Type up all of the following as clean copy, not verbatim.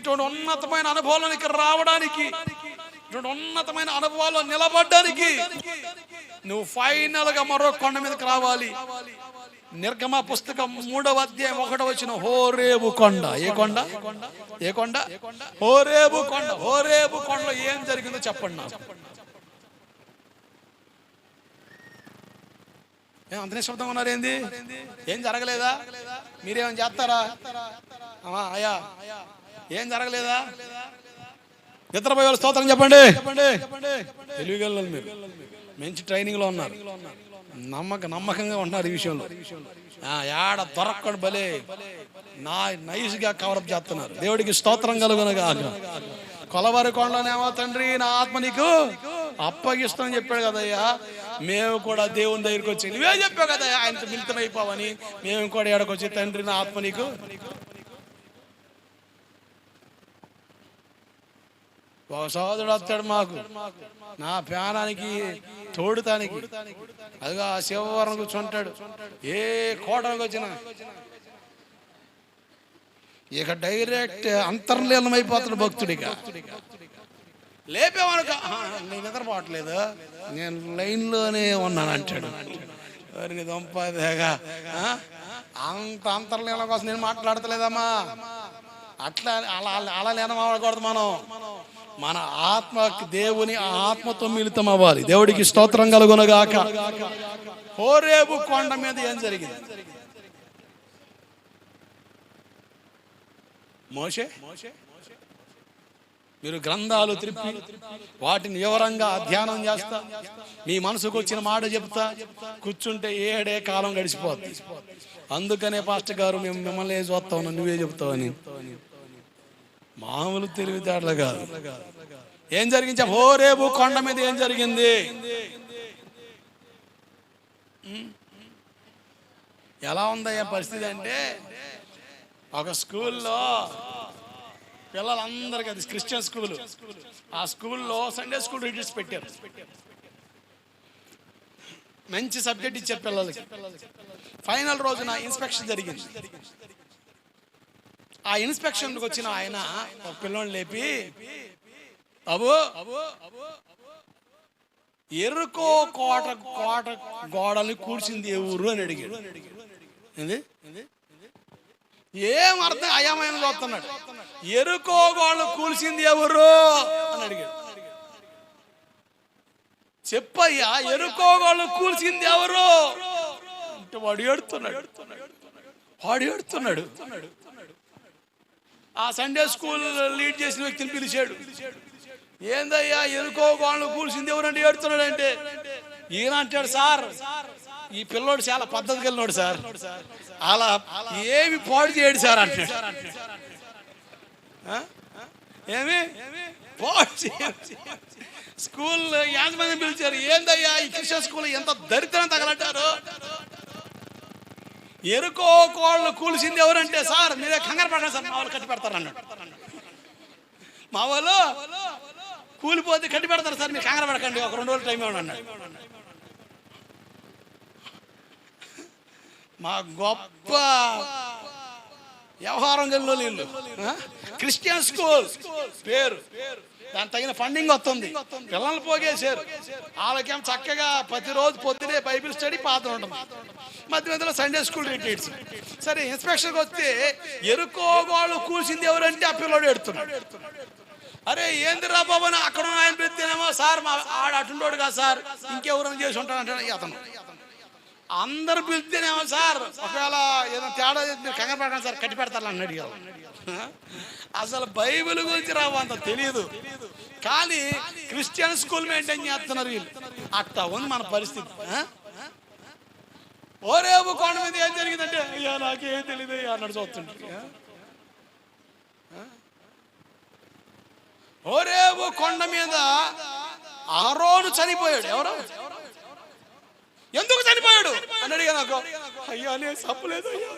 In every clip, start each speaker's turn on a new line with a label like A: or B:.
A: ఇటువంటి ఉన్నతమైన అనుభవానికి రావడానికి, ఇటువంటి ఉన్నతమైన అనుభవాలు నిలబడ్డానికి నువ్వు ఫైనల్ గా మరో కొండ మీదకి రావాలి. నిర్గమ పుస్తకం 3వ అధ్యాయం 1వ వచనం, హోరేబు కొండ. ఏ కొండ? ఏ కొండ? హోరేబు కొండ. హోరేబు కొండలో ఏం జరిగిందో చెప్పండి నాకు. అంతనే శబ్దం ఉన్నారు ఏంది? ఏం జరగలేదా? మీరేమని చేస్తారా? అయ్యా ఏం జరగలేదా? నిద్రపోయే వాళ్ళు స్తోత్రం చెప్పండి. తెలివిగల మీరు మంచి ట్రైనింగ్ లో ఉన్నారు, నమ్మకంగా ఉంటున్నారు ఈ విషయంలో. ఏడ దొరక్కడు భలే నైస్ గా కవరప్ చేస్తున్నారు. దేవుడికి స్తోత్రం కలుగునగా. కొలవరి కొండలోనేమో తండ్రి నా ఆత్మ నీకు అప్పగిస్తామని చెప్పాడు కదయ్యా. మేము కూడా దేవుని దగ్గరికి వచ్చి నువ్వే చెప్పావు కదా ఆయనతో మిళితమైపోవని, మేము కూడా ఎడకొచ్చి తండ్రి నా ఆత్మ నీకు. ఒక సహోదరుడు వస్తాడు మాకు నా ప్రాణానికి తోడుతానికి, అదిగా శివవరం కూర్చుంటాడు. ఏ కోటకు వచ్చినా ఇక డైరెక్ట్ అంతర్లీనమైపోతాడు భక్తుడిగా. లేపేవాడు నేను నిద్రపోవట్లేదు, నేను లైన్లోనే ఉన్నాను అంటాడు. వారిని దొంపదేగా అంత అంతర్లీనం కోసం నేను మాట్లాడతలేదమ్మా. అట్లా అలా లేనకూడదు. మన ఆత్మ దేవుని ఆత్మతో మిళితం అవ్వాలి. దేవుడికి స్తోత్రం కలుగునగాక. హోరేబు కొండ మీద ఏం జరిగింది? మోషే మీరు గ్రంథాలు త్రిప్పి వాటిని వివరంగా అధ్యయనం చేస్తా, మీ మనసుకు వచ్చిన మాట చెప్తా కూర్చుంటే ఏడే కాలం గడిచిపోతుంది. అందుకనే పాస్టర్ గారు మేము మిమ్మల్ని ఏం చూస్తా ఉన్నాం, నువ్వే చెప్తావని. మామూలు తెలివితేటలు కాదు. ఏం జరిగింది? హోరేబు కొండ మీద ఏం జరిగింది? ఎలా ఉందయ్యా పరిస్థితి అంటే, ఒక స్కూల్లో పిల్లలందరికీ, అది క్రిస్టియన్ స్కూల్, ఆ స్కూల్లో సండే స్కూల్ రిట్రీట్స్ పెట్టారు. మంచి సబ్జెక్ట్ ఇచ్చారు పిల్లలకి. ఫైనల్ రోజున ఇన్స్పెక్షన్ జరిగింది. ఆ ఇన్స్పెక్షన్కి వచ్చిన ఆయన ఒక పిల్లోని లేపి, అబో ఎరుకో కోట గోడల్ని కూర్చింది ఏ ఊరు అని అడిగాడు. ఏం అర్థం అయామయం చూస్తున్నాడు. ఎరుకో గోడలు కూల్చింది ఎవరు అని అడిగాడు. చెప్పయ్యా ఎరుకో గోడలు కూల్చింది ఎవరు అంటే వాడు ఏడుతున్నాడు. ఆ సండే స్కూల్ లీడ్ చేసిన వ్యక్తిని పిలిచాడు. ఏందయ్యా ఎరుకో గోడలు కూల్చింది ఎవరంటే ఏడుతున్నాడు అంటే, ఈయన అంటాడు, సార్ ఈ పిల్లోడు చాలా పద్ధతి కలిగినోడు సార్, అలా ఏమి పాడు చేయడు సార్ అంటాడు. ఏమి పాడు చేయడు. స్కూల్ యాజమాన్యం పిలిచారు. ఏందయ్యా ఈ క్రిస్టియన్ స్కూల్ ఎంత దరిద్రం తగలట్టారు, ఎరుకో కోళ్ళు కూల్చింది ఎవరంటే, సార్ మీరే కంగారు పడండి సార్, మా వాళ్ళు కట్టి పెడతారు అన్నాడు. మా వాళ్ళు కూలిపోతే కట్టి పెడతారు సార్, మీరు కంగారు పడకండి, ఒక 2 రోజులు టైం ఇవ్వండి అన్నాడు. మా గొప్ప వ్యవహారం గల్లో వీళ్ళు. క్రిస్టియన్ స్కూల్ పేరు, దానికి తగిన ఫండింగ్ వస్తుంది, పిల్లలు పోగేశారు. వాళ్ళకేం చక్కగా ప్రతిరోజు పొద్దునే బైబిల్ స్టడీ పాత ఉంటుంది, మధ్యలో సండే స్కూల్ రిట్రీట్స్. సరే ఇన్స్పెక్షన్కి వస్తే ఎరుకో వాళ్ళు కూల్చింది ఎవరంటే ఆ పిల్లోడు ఎడుతున్నాడు. అరే ఏందిరా బాబు అని అక్కడ ఆయన పెడితేనేమో, సార్ మా ఆడ అటుండోడు కాదు సార్, ఇంకెవరైనా చేసి ఉంటాడంటే అతను. అందరు పిలిస్తేనేమో, సార్ ఒకవేళ ఏదైనా తేడా మీరు కంగారు పడకండి సార్, కట్టి పెడతారు అన్నాడు. అసలు బైబిల్ గురించి అంత తెలియదు, కానీ క్రిస్టియన్ స్కూల్ మెయింటైన్ చేస్తున్నారు వీళ్ళు. అట్టా ఉంది మన పరిస్థితి. హోరేబు కొండ మీద ఏం జరిగిందంటే, అయ్యా నాకేం తెలియదు అన్నాడు చూస్తుంటే. హోరేబు కొండ మీద అహరోను చనిపోయాడు. ఎవరు ఎందుకు చనిపోయాడు అని అడిగా నాకు. అయ్యా నేను తప్పలేదు అయ్యా,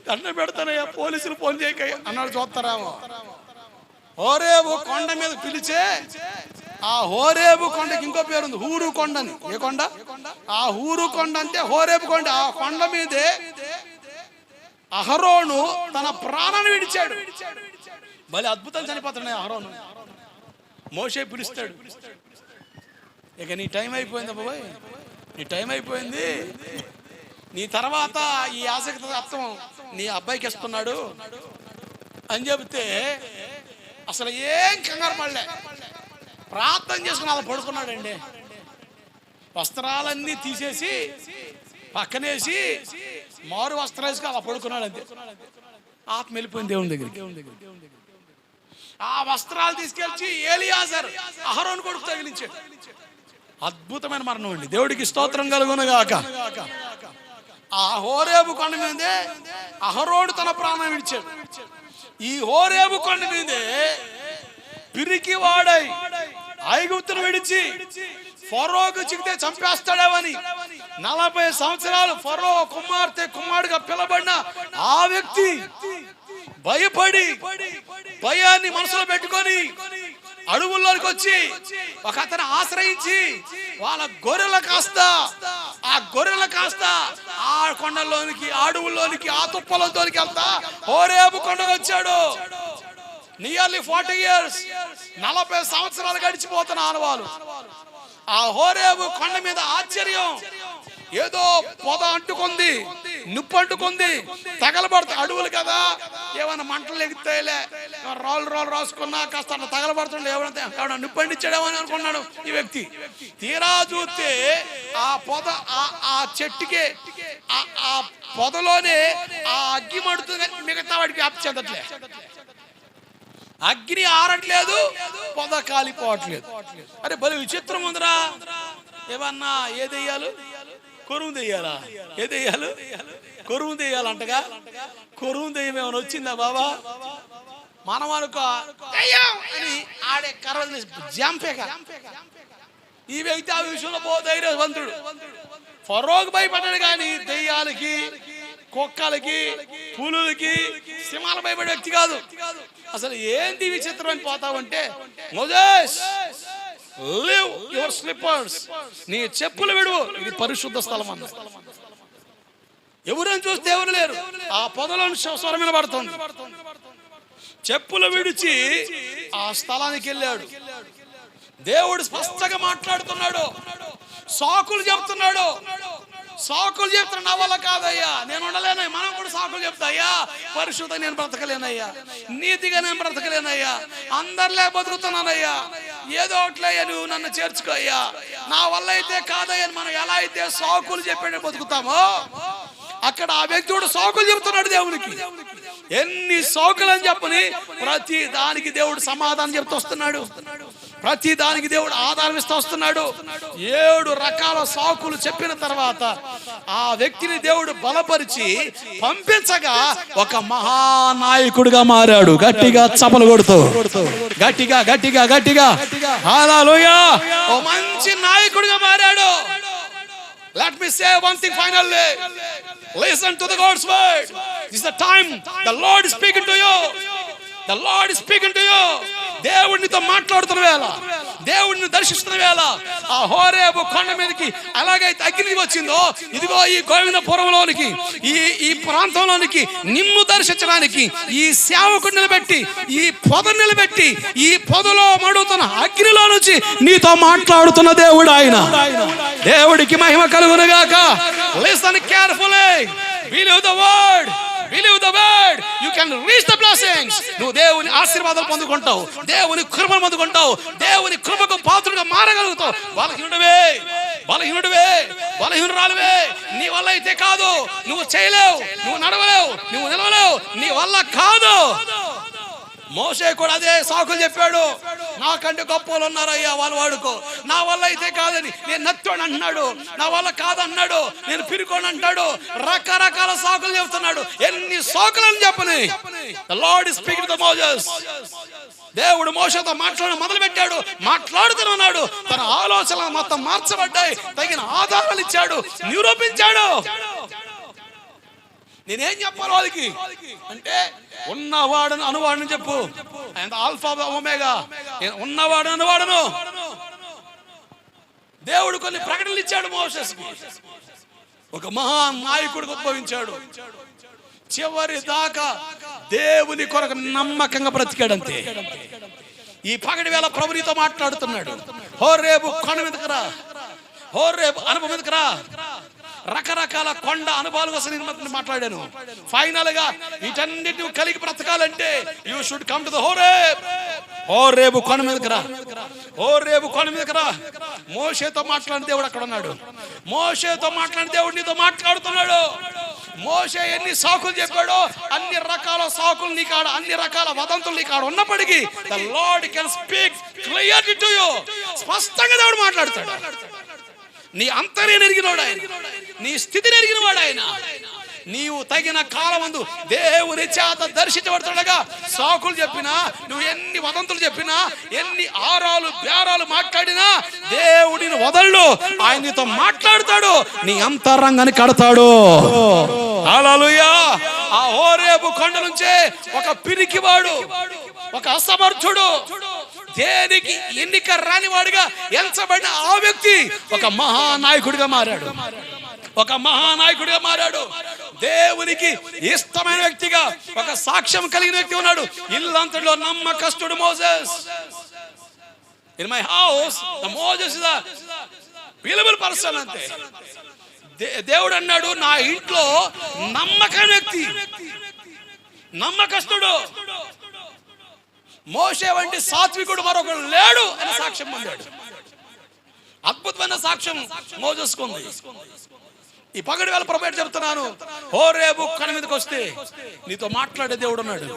A: దండ పెడతానయ్యా, పోలీసులు ఫోన్ చేయక అన్నాడు. చూస్తారేమో హోరేబు కొండ మీద పిలిచే, ఆ హోరేబు కొండకి ఇంకో పేరుంది, హూరు కొండ అని. ఏ కొండ? ఆ హూరు కొండ అంటే హోరేబు కొండ. ఆ కొండ మీదే అహరోను తన ప్రాణాన్ని విడిచాడు. భలే అద్భుతం చనిపోతున్నాయి అహరోను. మోషే పిలుస్తాడు, ఇక నీ టైం అయిపోయింది బాబాయ్, నీ టైం అయిపోయింది, నీ తర్వాత ఈ ఆసక్తి తత్వం నీ అబ్బాయికి ఇస్తున్నాడు అని చెబితే అసలు ఏం కంగారు పడలే, ప్రార్థన చేసుకుని అలా పడుకున్నాడండి. వస్త్రాలన్నీ తీసేసి పక్కనేసి మారు వస్త్రాలు వేసుకుని అలా పడుకున్నాడు. అంతే, ఆత్మ వెళ్ళిపోయింది దేవుని దగ్గరికి. ఆ వస్త్రాలు తీసుకెళ్ళి ఏలియాజర్ అహరోను కొడుకు తగిలించాడు. అద్భుతమైన మరణం అండి. దేవుడికి స్తోత్రం కలుగునుగాక. ఆ హోరేబు కొండ మీదే అహరోను తన ప్రాణం విడిచాడు. ఈ హోరేబు కొండ మీదే పిరికి వాడై ఐగుప్తును విడిచి ఫరోకు చిక్కితే చంపేస్తాడేవని 40 సంవత్సరాలు ఫరో కుమారుడుగా పిలబడిన ఆ వ్యక్తి భయపడి భయాన్ని మనసులో పెట్టుకొని అడవుల్లోకి వచ్చి ఒక అతను ఆశ్రయించి వాళ్ళ గొర్రెల కాస్త ఆ కొండల్లోనికి, అడవుల్లోనికి, ఆ తుప్పలతోనికి వెళ్తా హోరేబు కొండకు వచ్చాడు. నియర్లీ 40 years, 40 సంవత్సరాలు గడిచిపోతున్న ఆనవాలు. ఆ హోరేబు కొండ మీద ఆశ్చర్యం, ఏదో పొద అంటుకుంది, నిప్పు అంటుకుంది, తగలబడుతుంది. అడవులు కదా, ఏమైనా మంటలు ఎగుతాయిలే, రోలు రాసుకున్నా కాస్త అట్లా తగలబడుతుండే, ఎవరైనా నిప్పు అంటించాడేమని అనుకున్నాడు ఈ వ్యక్తి. తీరా చూస్తే ఆ పొద ఆ చెట్టుకే ఆ పొదలోనే ఆ అగ్గి మడుతుంది, మిగతా వాడికి వ్యాప్తి చెందట్లే. అగ్ని ఆరట్లేదు, పొద కాలిపోవట్లేదు. అరే భలే విచిత్రం ఉందిరా. ఏమన్నా ఏ దెయ్యాలు? కొరువు దెయ్యాలా? ఏ దెయ్యాలు? కొరువు దెయ్యాలంటగా. కొరువు దెయ్యం ఏమైనా వచ్చిందా బాబా? మనం అనుకో అని ఆడే కర్ర జాంపేక. ఈ వ్యక్తి ఆ విషయంలో ధైర్యవంతుడు. ఫరోకు భయపడ్డాడు కానీ దెయ్యాలకి, కుక్కలకి, పులులకి, సింహాలు భయపడే వ్యక్తి కాదు. అసలు ఏంటి విచిత్రం అని పోతావంటే, మోజెస్ లివ్ యువర్ స్లిప్పర్స్, నీ చెప్పులు విడువు, ఇది పరిశుద్ధ స్థలం అన్న. ఎవరని చూస్తే ఎవరు లేరు, ఆ పొదలో స్వరం వినబడుతుంది. చెప్పులు విడిచి ఆ స్థలానికి వెళ్ళాడు. దేవుడు స్పష్టంగా మాట్లాడుతున్నాడు, సాకులు చెప్తున్నాడు. నా వల్ల కాదయ్యా, నేను ఉండలేను. మనం కూడా సాకులు చెప్తాయ్యా, పరిశుద్ధ నేను బ్రతకలేనయ్యా, నీతిగా నేను బ్రతకలేనయ్యా, అందరిలే బతుకుతున్నానయ్యా, ఏదో ఒకట్లయ్యా, నువ్వు నన్ను చేర్చుకోయ్యా, నా వల్ల అయితే కాదయ్యా. మనం ఎలా అయితే సాకులు చెప్పి బతుకుతామో, అక్కడ ఆ వ్యక్తి కూడా సాకులు చెప్తున్నాడు దేవునికి. ఎన్ని సాకులు అని చెప్పని ప్రతి దానికి దేవుడు సమాధానం చెప్తూ వస్తున్నాడు. ప్రతి దానికి దేవుడు ఆధారం ఇస్తూ వస్తున్నాడు. 7 రకాల సాకులు చెప్పిన తర్వాత ఆ వ్యక్తిని దేవుడు బలపరిచి పంపించగా ఒక మహానాయకుడిగా మారాడు. గట్టిగా చపలు కొడుతూ, గట్టిగా హల్లెలూయా, ఓ మంచి నాయకుడిగా మారాడు. Let me say one thing finally. Listen to the God's word. This is the time the Lord is speaking to you. The Lord is speaking to you. దేవుడినితో మాట్లాడుతున్న వేళ, దేవుడిని దర్శిస్తున్న వేళ, ఆ హోరేబు కొండ మీదకి ఎలాగైతే అగ్ని వచ్చిందో, ఇదిగో ఈ గోవిందపురంలోనికి, ఈ ప్రాంతంలోనికి నిన్ను దర్శించడానికి ఈ సేవకుడు నిలబెట్టి, ఈ పొద నిలబెట్టి, ఈ పొదలో మడుతున్న అగ్నిలో నుంచి నీతో మాట్లాడుతున్న దేవుడు ఆయన. దేవుడికి మహిమ కలుగునుగాక. Listen carefully. Believe the word. You can reach the blessings. నువ్వు దేవుని ఆశీర్వాదాలు పొందుకుంటావు, దేవుని కృపను పొందుకుంటావు, దేవుని కృపకు పాత్రుడిగా మారగలుగుతావు. బలహీనురాలువే, నీ వల్ల అయితే కాదు, నువ్వు చేయలేవు, నువ్వు నడవలేవు, నువ్వు నిలవలేవు, నీ వల్ల కాదు. మోషే కూడా అదే సాకులు చెప్పాడు. నాకంటే గొప్ప వాళ్ళు ఉన్నారయ్యా, వాళ్ళు వాడుకో, నా వల్ల అయితే కాదని. నేను నత్తోడు అంటున్నాడు, నా వల్ల కాదన్నాడు, నేను పిరుకోని అంటాడు, రకరకాల సాకులు చెప్తున్నాడు. ఎన్ని సాకులని చెప్పని. The Lord is speaking to Moses. దేవుడు మోషేతో మాట్లాడడం మొదలు పెట్టాడు. మాట్లాడుతున్నాడు, తన ఆలోచనలు మొత్తం మార్చబడ్డాయి, తగిన ఆధారాలు ఇచ్చాడు, నిరూపించాడు. నేనేం చెప్పాలి వాళ్ళకి అంటే, ఉన్నవాడను అనువాడని చెప్పు. ఆల్ఫా ఒమేగా, ఉన్నవాడు అనువాడను. దేవుడు కొన్ని ప్రకటనలు ఇచ్చాడు మోసెస్కి. ఒక మహా నాయకుడికి ఉద్భవించాడు. చివరి దాకా దేవుని కొరకు నమ్మకంగా బ్రతికాడంతే. ఈ పగటి వేళ ప్రభు నీతో మాట్లాడుతున్నాడు. హోరేబు కొండ మీదకి రా, హోరేబు అనుభవం మీదకి రా. రకరకాల కొండ అనుభవాల కోసం నేను మాట్లాడాను. ఫైనల్ గా వీటన్నిటిని కలిగి బ్రతకాలంటే you should come to the Horeb. హోరేబు కొండ మీదకి రా, హోరేబు కొండ మీదకి రా. మోషేతో మాట్లాడిన దేవుడు అక్కడ ఉన్నాడు. మోషేతో మాట్లాడిన దేవుడు నీతో మాట్లాడుతున్నాడు. మోషే ఎన్ని సాకులు చెప్పాడో అన్ని రకాల సాకులు నీ కాడ, అన్ని రకాల వదంతులు నీ కాడ ఉన్నప్పటికీ the lord can speak clearly to you. స్పష్టంగా దేవుడు మాట్లాడతాడు. నీ అంతర్యం ఎరిగినవాడు ఆయన, నీ స్థితిని ఎరిగినవాడు ఆయన. నీవు తగిన కాలమందు దేవుని చేత దర్శించబడుతుండగా సాకులు చెప్పినా, నువ్వు ఎన్ని వదంతులు చెప్పినా, ఎన్ని ఆరాలు బేరాలు మాట్లాడినా దేవుడిని వదలడు. ఆయన నీతో మాట్లాడతాడు, నీ అంతరంగాన్ని కడతాడు. హల్లెలూయా. ఆ హోరేబు కొండ నుంచే ఒక పిరికివాడు, ఒక అసమర్థుడు, దేనికి ఎన్నిక రానివాడిగా ఎంచబడిన ఆ వ్యక్తి ఒక మహానాయకుడిగా మారాడు. ఒక మహానాయకుడిగా మారాడు. దేవునికి ఇష్టమైన వ్యక్తిగా ఒక సాక్ష్యం కలిగిన వ్యక్తి ఉన్నాడు. ఇల్లంతలో నమ్మకస్తుడు Moses. In my house the Moses is the valuable person అంతే. దేవుడు అన్నాడు, నా ఇంట్లో నమ్మకమైన వ్యక్తి, నమ్మకస్తుడు. మోషే వంటి సాత్వికుడు మరొకడు లేడు అని సాక్ష్యం పొందాడు. అద్భుతమైన సాక్ష్యం మోసెస్కుంది. ఈ పగటి వేళ ప్రభువు చెప్తున్నాను, హోరేబు కొండ మీదకి వస్తే నీతో మాట్లాడే దేవుడు ఉన్నాడు.